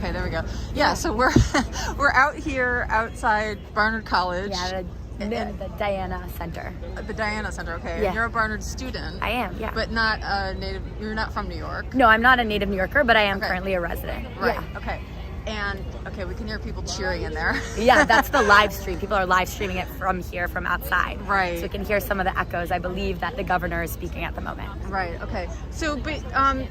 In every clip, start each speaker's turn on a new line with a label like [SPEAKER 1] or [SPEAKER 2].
[SPEAKER 1] Okay, there we go. Yeah, so we're we're out here outside Barnard College.
[SPEAKER 2] Yeah, the Diana Center.
[SPEAKER 1] The Diana Center, okay.
[SPEAKER 2] Yeah.
[SPEAKER 1] And you're a Barnard student.
[SPEAKER 2] I am, yeah.
[SPEAKER 1] But not a native, you're not from New York.
[SPEAKER 2] No, I'm not a native New Yorker, but I am
[SPEAKER 1] Okay.
[SPEAKER 2] currently a resident.
[SPEAKER 1] Right,
[SPEAKER 2] Yeah.
[SPEAKER 1] okay. And, okay, we can hear people cheering in there.
[SPEAKER 2] Yeah, that's the live stream. People are live streaming it from here, from outside.
[SPEAKER 1] Right.
[SPEAKER 2] So we can hear some of the echoes. I believe that the governor is speaking at the moment.
[SPEAKER 1] Right, okay. So, but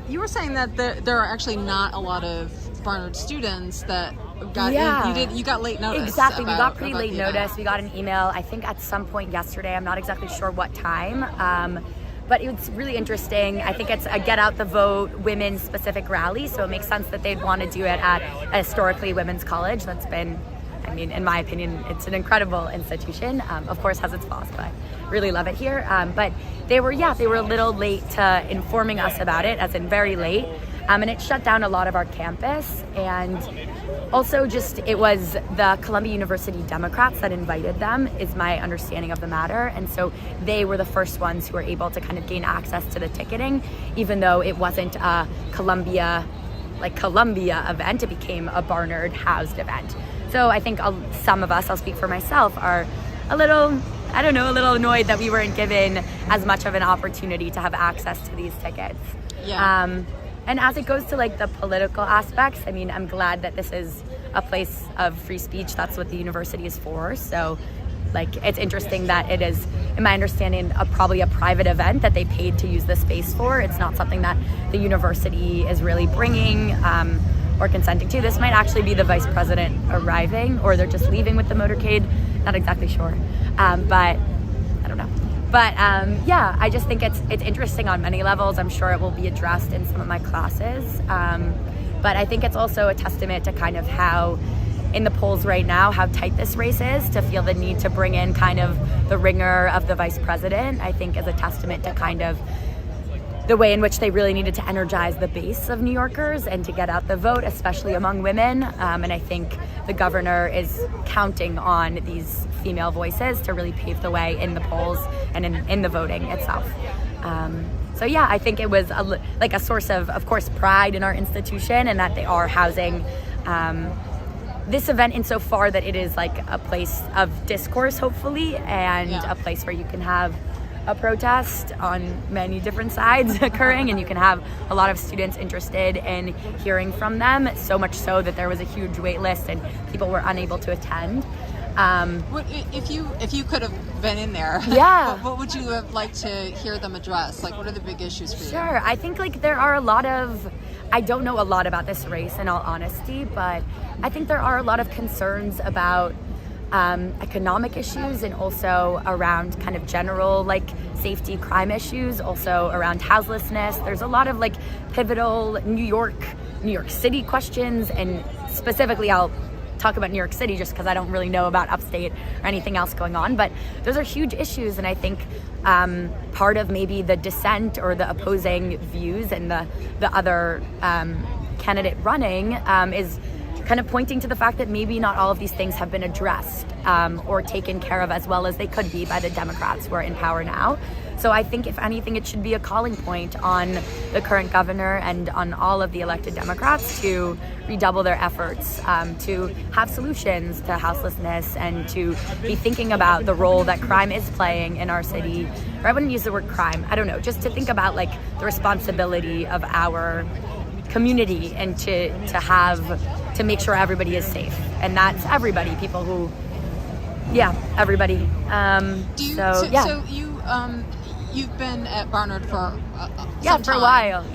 [SPEAKER 1] you were saying that there are actually not a lot of Barnard students that got you got late notice.
[SPEAKER 2] Exactly. We got pretty
[SPEAKER 1] about
[SPEAKER 2] late
[SPEAKER 1] the event.
[SPEAKER 2] notice. We got an email, I think at some point yesterday. I'm not exactly sure what time. But it's really interesting. I think it's a Get Out the Vote women's specific rally. So it makes sense that they'd want to do it at a historically women's college. That's been, I mean, in my opinion, it's an incredible institution. Of course, has its flaws, but I really love it here. But they were a little late to informing us about it, as in very late. And it shut down a lot of our campus. And also just, it was the Columbia University Democrats that invited them, is my understanding of the matter. And so they were the first ones who were able to kind of gain access to the ticketing, even though it wasn't a Columbia event, it became a Barnard housed event. So I think some of us, I'll speak for myself, are a little annoyed that we weren't given as much of an opportunity to have access to these tickets.
[SPEAKER 1] Yeah.
[SPEAKER 2] And as it goes to like the political aspects, I mean, I'm glad that this is a place of free speech. That's what the university is for. So like, it's interesting that it is, in my understanding, probably a private event that they paid to use the space for. It's not something that the university is really bringing or consenting to. This might actually be the vice president arriving, or they're just leaving with the motorcade. Not exactly sure, but I don't know. But yeah, I just think it's interesting on many levels. I'm sure it will be addressed in some of my classes. But I think it's also a testament to kind of how, in the polls right now, how tight this race is, to feel the need to bring in kind of the ringer of the vice president, I think is a testament to kind of the way in which they really needed to energize the base of New Yorkers and to get out the vote, especially among women. And I think the governor is counting on these female voices to really pave the way in the polls and in the voting itself. So yeah, I think it was a source of course, pride in our institution, and that they are housing this event insofar that it is like a place of discourse, hopefully, and a place where you can have a protest on many different sides occurring, and you can have a lot of students interested in hearing from them, so much so that there was a huge wait list and people were unable to attend.
[SPEAKER 1] If you could have been in there, what would you have liked to hear them address? Like, what are the big issues for you?
[SPEAKER 2] Sure, I think like there are a lot of, I don't know a lot about this race in all honesty, but I think there are a lot of concerns about economic issues, and also around kind of general like safety crime issues, also around houselessness. There's a lot of like pivotal New York City questions, and specifically I'll talk about New York City just because I don't really know about upstate or anything else going on, but those are huge issues. And I think part of maybe the dissent or the opposing views and the other candidate running is kind of pointing to the fact that maybe not all of these things have been addressed or taken care of as well as they could be by the Democrats who are in power now. So I think if anything, it should be a calling point on the current governor and on all of the elected Democrats to redouble their efforts to have solutions to houselessness and to be thinking about the role that crime is playing in our city. Or I wouldn't use the word crime, I don't know, just to think about like the responsibility of our community and to make sure everybody is safe. And that's everybody, people who, everybody.
[SPEAKER 1] You've been at Barnard for
[SPEAKER 2] some time. A while.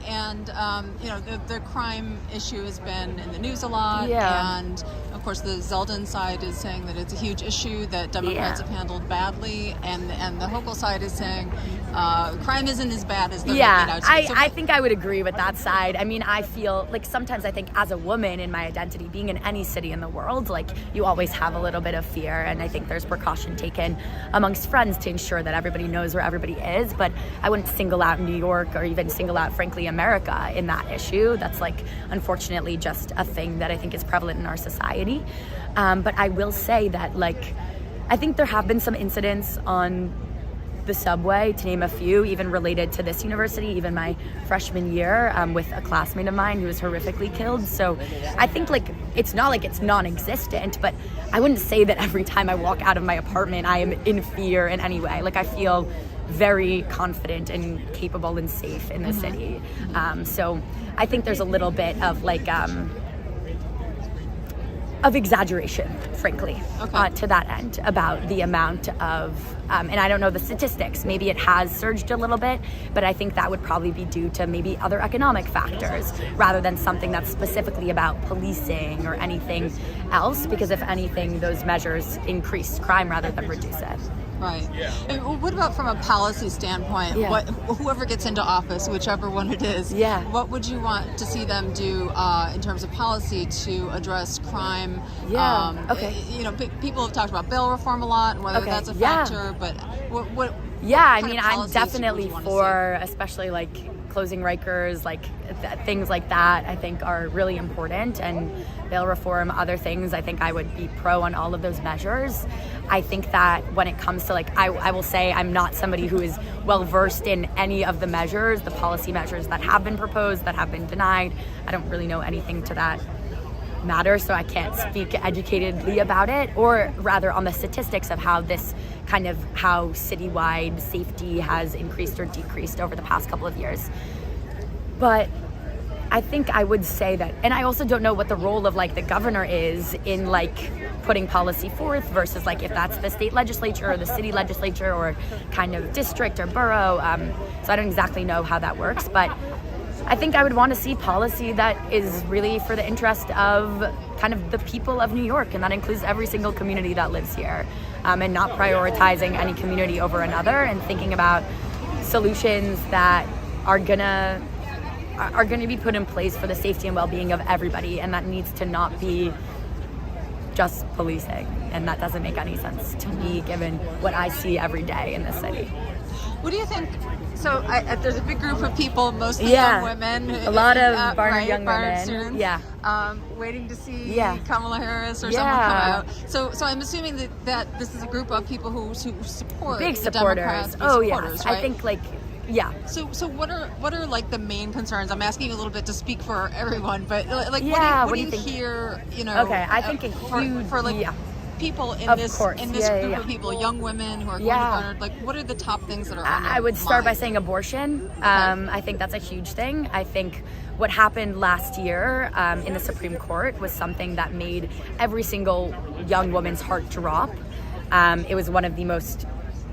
[SPEAKER 1] And the crime issue has been in the news a lot. And of course, the Zeldin side is saying that it's a huge issue that Democrats have handled badly, and the Hochul side is saying crime isn't as bad as they're making out to be.
[SPEAKER 2] I think I would agree with that side. I mean, I feel like sometimes I think as a woman in my identity, being in any city in the world, like you always have a little bit of fear, and I think there's precaution taken amongst friends to ensure that everybody knows where everybody is. But I wouldn't single out New York or even single out, frankly, America in that issue. That's like, unfortunately, just a thing that I think is prevalent in our society. But I will say that, like, I think there have been some incidents on the subway, to name a few, even related to this university, even my freshman year, with a classmate of mine who was horrifically killed. So I think like it's not like it's non-existent, but I wouldn't say that every time I walk out of my apartment I am in fear in any way. Like I feel very confident and capable and safe in the city. So I think there's a little bit of like of exaggeration, frankly, to that end, about the amount of, and I don't know the statistics, maybe it has surged a little bit, but I think that would probably be due to maybe other economic factors rather than something that's specifically about policing or anything else, because if anything, those measures increase crime rather than reduce it.
[SPEAKER 1] Right. And what about from a policy standpoint?
[SPEAKER 2] Yeah.
[SPEAKER 1] Whoever gets into office, whichever one it is, what would you want to see them do in terms of policy to address crime? People have talked about bail reform a lot and whether that's a factor, but what
[SPEAKER 2] I mean, I'm definitely for, especially like closing Rikers, like things like that, I think are really important, and bail reform, other things, I think I would be pro on all of those measures. I think that when it comes to like, I will say I'm not somebody who is well versed in any of the measures, the policy measures that have been proposed, that have been denied. I don't really know anything to that matter, so I can't speak educatedly about it, or rather on the statistics of how this kind of, how citywide safety has increased or decreased over the past couple of years. But I think I would say that, and I also don't know what the role of like the governor is in like putting policy forth versus like if that's the state legislature or the city legislature or kind of district or borough. So I don't exactly know how that works, but I think I would want to see policy that is really for the interest of kind of the people of New York, and that includes every single community that lives here, and not prioritizing any community over another, and thinking about solutions that are gonna be put in place for the safety and well-being of everybody, and that needs to not be just policing, and that doesn't make any sense to me given what I see every day in the city.
[SPEAKER 1] What do you think? So there's a big group of people, mostly young women.
[SPEAKER 2] A lot of Barnard young
[SPEAKER 1] Barnard
[SPEAKER 2] women.
[SPEAKER 1] Students, waiting to see Kamala Harris or someone come out. So I'm assuming that this is a group of people who support
[SPEAKER 2] big
[SPEAKER 1] the
[SPEAKER 2] supporters.
[SPEAKER 1] Democrats.
[SPEAKER 2] Supporters,
[SPEAKER 1] right?
[SPEAKER 2] I think
[SPEAKER 1] So what are like the main concerns? I'm asking you a little bit to speak for everyone, but like what do you hear?
[SPEAKER 2] Okay, I think
[SPEAKER 1] for like people in this group of people, young women who are going to Barnard, like what are the top things that are on your
[SPEAKER 2] I would start by
[SPEAKER 1] mind?
[SPEAKER 2] saying abortion. I think that's a huge thing. I think what happened last year in the Supreme Court was something that made every single young woman's heart drop. It was one of the most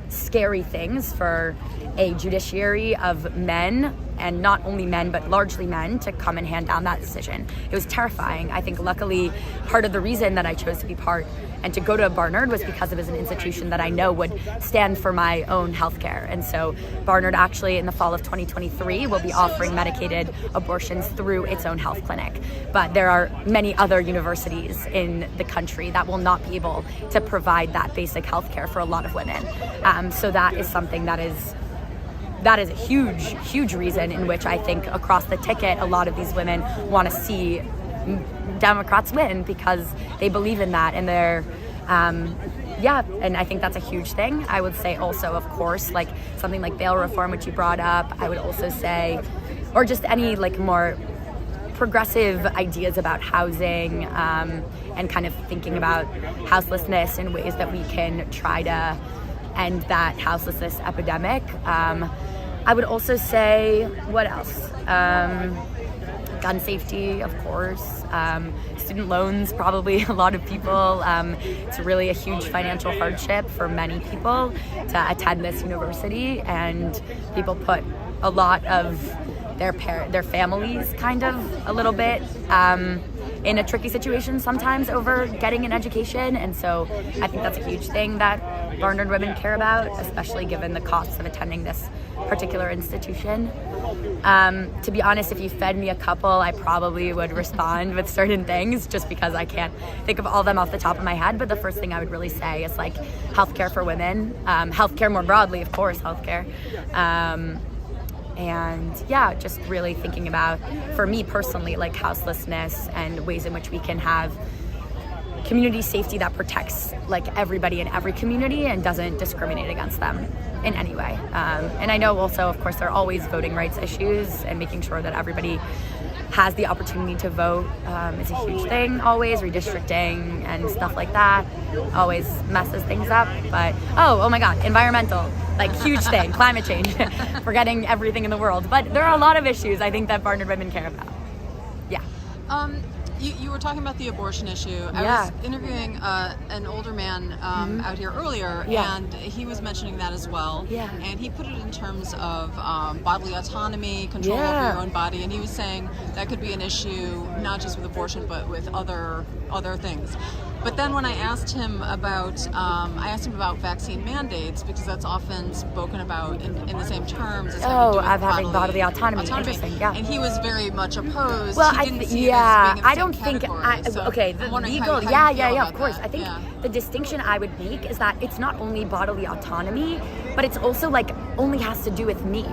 [SPEAKER 2] scary things for a judiciary of men, and not only men but largely men, to come and hand down that decision. It was terrifying. I think luckily part of the reason that I chose to be part and to go to Barnard was because it was an institution that I know would stand for my own healthcare. And so Barnard actually in the fall of 2023 will be offering medicated abortions through its own health clinic. But there are many other universities in the country that will not be able to provide that basic healthcare for a lot of women. So that is something that is a huge reason in which I think across the ticket a lot of these women want to see Democrats win, because they believe in that, and they're and I think that's a huge thing. I would say also, of course, like something like bail reform, which you brought up. I would also say, or just any like more progressive ideas about housing, and kind of thinking about houselessness and ways that we can try to end that houselessness epidemic. I would also say, what else? Gun safety, of course. Student loans, probably a lot of people. It's really a huge financial hardship for many people to attend this university, and people put a lot of their families kind of a little bit in a tricky situation sometimes over getting an education. And so I think that's a huge thing that Barnard women care about, especially given the costs of attending this particular institution. To be honest, if you fed me a couple, I probably would respond with certain things, just because I can't think of all of them off the top of my head. But the first thing I would really say is like healthcare for women, healthcare more broadly, of course, healthcare. And just really thinking about, for me personally, like houselessness and ways in which we can have community safety that protects like everybody in every community and doesn't discriminate against them in any way. And I know also, of course, there are always voting rights issues, and making sure that everybody has the opportunity to vote is a huge thing. Always redistricting and stuff like that always messes things up. But oh my God, environmental, like huge thing, climate change, forgetting everything in the world. But there are a lot of issues I think that Barnard women care about. Yeah.
[SPEAKER 1] You were talking about the abortion issue. I was interviewing an older man out here earlier, and he was mentioning that as well.
[SPEAKER 2] Yeah.
[SPEAKER 1] And he put it in terms of bodily autonomy, control over your own body, and he was saying that could be an issue not just with abortion but with other things. But then when I asked him about vaccine mandates, because that's often spoken about in the same terms as
[SPEAKER 2] having bodily autonomy. Interesting, yeah.
[SPEAKER 1] And he was very much opposed.
[SPEAKER 2] Well,
[SPEAKER 1] he didn't see it as being
[SPEAKER 2] I don't think. The legal, of course.
[SPEAKER 1] That.
[SPEAKER 2] I think the distinction I would make is that it's not only bodily autonomy, but it's also like only has to do with me.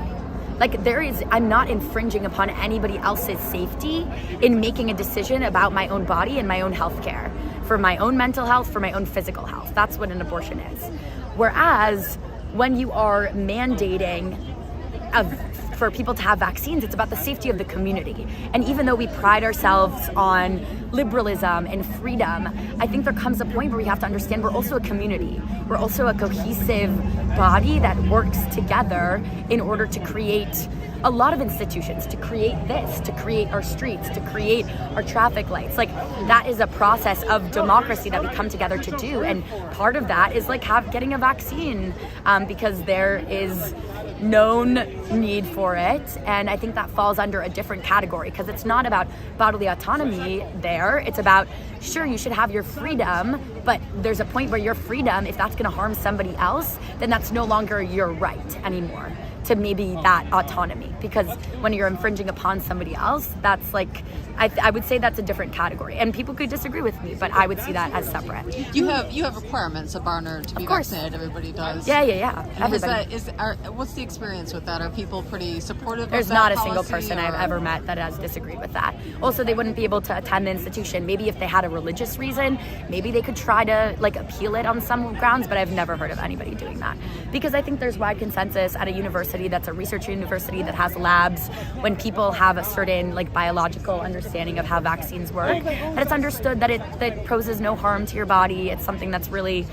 [SPEAKER 2] Like I'm not infringing upon anybody else's safety in making a decision about my own body and my own health care, for my own mental health, for my own physical health. That's what an abortion is. Whereas when you are mandating for people to have vaccines, it's about the safety of the community. And even though we pride ourselves on liberalism and freedom, I think there comes a point where we have to understand we're also a community. We're also a cohesive body that works together in order to create a lot of institutions, to create this, to create our streets, to create our traffic lights. Like that is a process of democracy that we come together to do. And part of that is like getting a vaccine because there is known need for it, and I think that falls under a different category because it's not about bodily autonomy there. It's about, sure, you should have your freedom, but there's a point where your freedom, if that's going to harm somebody else, then that's no longer your right anymore to maybe that autonomy, because when you're infringing upon somebody else, that's like, I would say that's a different category, and people could disagree with me, but I would see that as separate.
[SPEAKER 1] You have requirements at Barnard to be vaccinated. Everybody does.
[SPEAKER 2] Yeah. Everybody.
[SPEAKER 1] What's the experience with that? Are people pretty supportive?
[SPEAKER 2] There's not a single person I've ever met that has disagreed with that. Also, they wouldn't be able to attend the institution. Maybe if they had a religious reason, maybe they could try to like appeal it on some grounds, but I've never heard of anybody doing that, because I think there's wide consensus at a university that's a research university that has labs, when people have a certain like biological understanding of how vaccines work, and it's understood that it poses no harm to your body. It's something that's really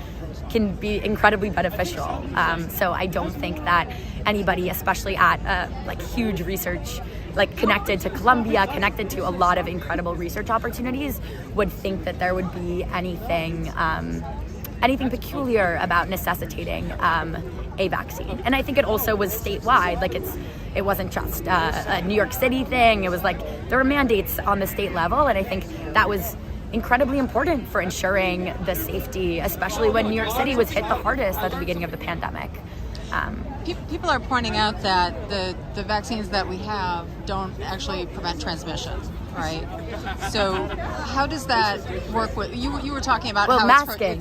[SPEAKER 2] can be incredibly beneficial. So I don't think that anybody, especially at like huge research, like connected to Columbia, connected to a lot of incredible research opportunities, would think that there would be anything peculiar about necessitating a vaccine. And I think it also was statewide. Like it wasn't just a New York City thing. It was like there were mandates on the state level, and I think that was incredibly important for ensuring the safety, especially when New York City was hit the hardest at the beginning of the pandemic.
[SPEAKER 1] People are pointing out that the vaccines that we have don't actually prevent transmission, right? So how does that work with you were talking about how
[SPEAKER 2] masking.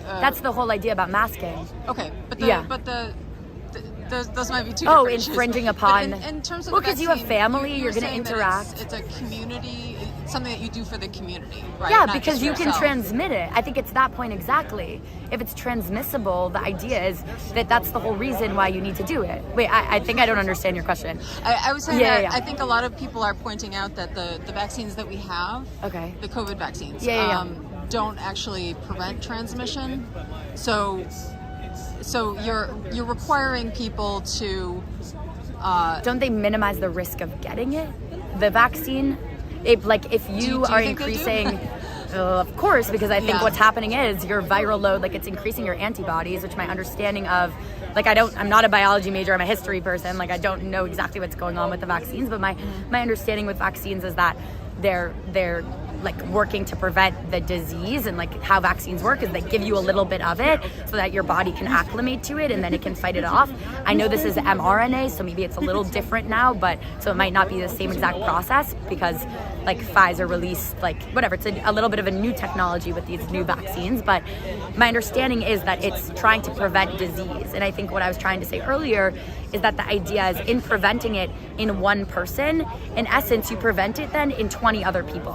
[SPEAKER 1] That's
[SPEAKER 2] the whole idea about masking.
[SPEAKER 1] Okay, but those might be two
[SPEAKER 2] different
[SPEAKER 1] issues.
[SPEAKER 2] Infringing upon.
[SPEAKER 1] In terms of
[SPEAKER 2] because you have family, you're going to interact.
[SPEAKER 1] It's a community, something that you do for the community, right?
[SPEAKER 2] Yeah,
[SPEAKER 1] Not
[SPEAKER 2] because you
[SPEAKER 1] yourself.
[SPEAKER 2] can transmit it. I think it's that point exactly. If it's transmissible, the idea is that that's the whole reason why you need to do it. Wait, I think I don't understand your question.
[SPEAKER 1] I was saying that I think a lot of people are pointing out that the vaccines that we have, the COVID vaccines, don't actually prevent transmission. So you're requiring people to.
[SPEAKER 2] Don't they minimize the risk of getting it? The vaccine, if you are increasing. Of course, because I think what's happening is your viral load, like it's increasing your antibodies, which my understanding of, like I'm not a biology major, I'm a history person, like I don't know exactly what's going on with the vaccines, but my understanding with vaccines is that they're like working to prevent the disease, and like how vaccines work is they give you a little bit of it so that your body can acclimate to it and then it can fight it off. I know this is mRNA, so maybe it's a little different now, but so it might not be the same exact process because like Pfizer released like whatever, it's a little bit of a new technology with these new vaccines, but my understanding is that it's trying to prevent disease. And I think what I was trying to say earlier is that the idea is in preventing it in one person, in essence, you prevent it then in 20 other people.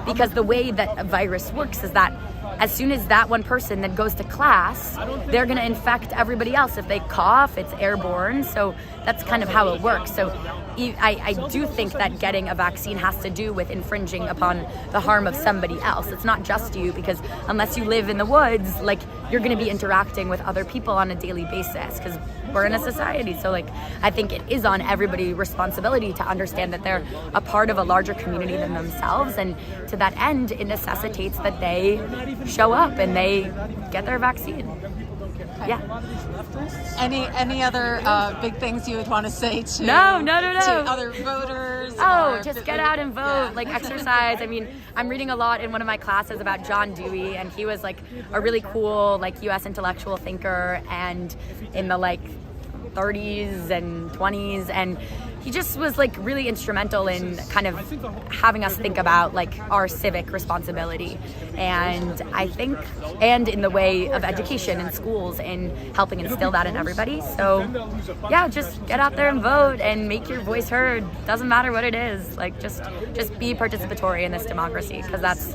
[SPEAKER 2] because the way that a virus works is that as soon as that one person then goes to class, they're going to infect everybody else. If they cough, it's airborne. So that's kind of how it works. So I do think that getting a vaccine has to do with infringing upon the harm of somebody else. It's not just you, because unless you live in the woods, like, you're going to be interacting with other people on a daily basis, because we're in a society. So like, I think it is on everybody's responsibility to understand that they're a part of a larger community than themselves, and to that end, it necessitates that they show up and they get their vaccine. Yeah.
[SPEAKER 1] Any other big things you would want to say to
[SPEAKER 2] No.
[SPEAKER 1] to other voters?
[SPEAKER 2] Oh, just get out and vote, like exercise. I mean, I'm reading a lot in one of my classes about John Dewey, and he was like a really cool like U.S. intellectual thinker, and in the like 30s and 20s, and he just was like really instrumental in kind of having us think about like our civic responsibility, and I think, and in the way of education in schools and helping instill that in everybody. So yeah, just get out there and vote and make your voice heard. Doesn't matter what it is, like just be participatory in this democracy, because that's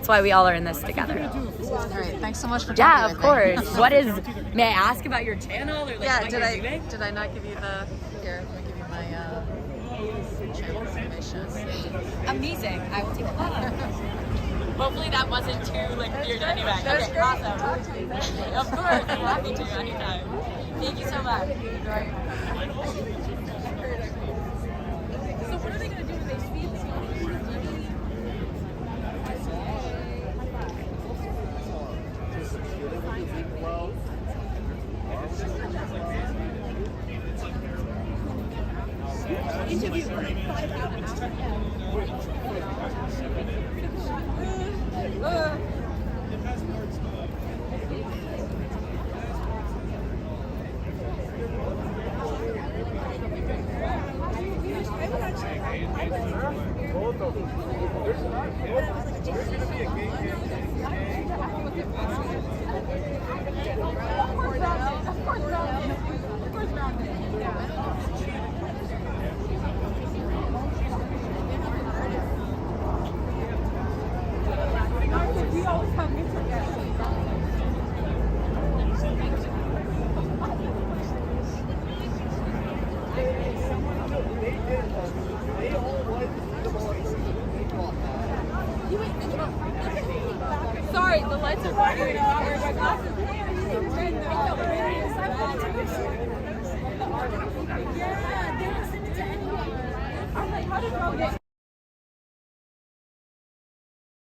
[SPEAKER 2] why we all are in this together.
[SPEAKER 1] All right, thanks so much for talking
[SPEAKER 2] Yeah,
[SPEAKER 1] with
[SPEAKER 2] of
[SPEAKER 1] me.
[SPEAKER 2] course. May I ask about your channel, or like
[SPEAKER 1] Yeah,
[SPEAKER 2] what
[SPEAKER 1] did
[SPEAKER 2] you're
[SPEAKER 1] I
[SPEAKER 2] doing?
[SPEAKER 1] did I not give you the here? Let me give you my channel information.
[SPEAKER 2] Amazing. I will take a look. Hopefully that wasn't too like weird anyway.
[SPEAKER 1] That's
[SPEAKER 2] Okay,
[SPEAKER 1] great.
[SPEAKER 2] awesome.
[SPEAKER 1] Talk to you.
[SPEAKER 2] Of course, I'm happy to anytime. Thank you so much.
[SPEAKER 3] So what are they going to do when they speak? We always have Sorry, the lights are bright. I'm not wearing my glasses. Yeah, they don't send it to anyone. I'm like, how did Rob get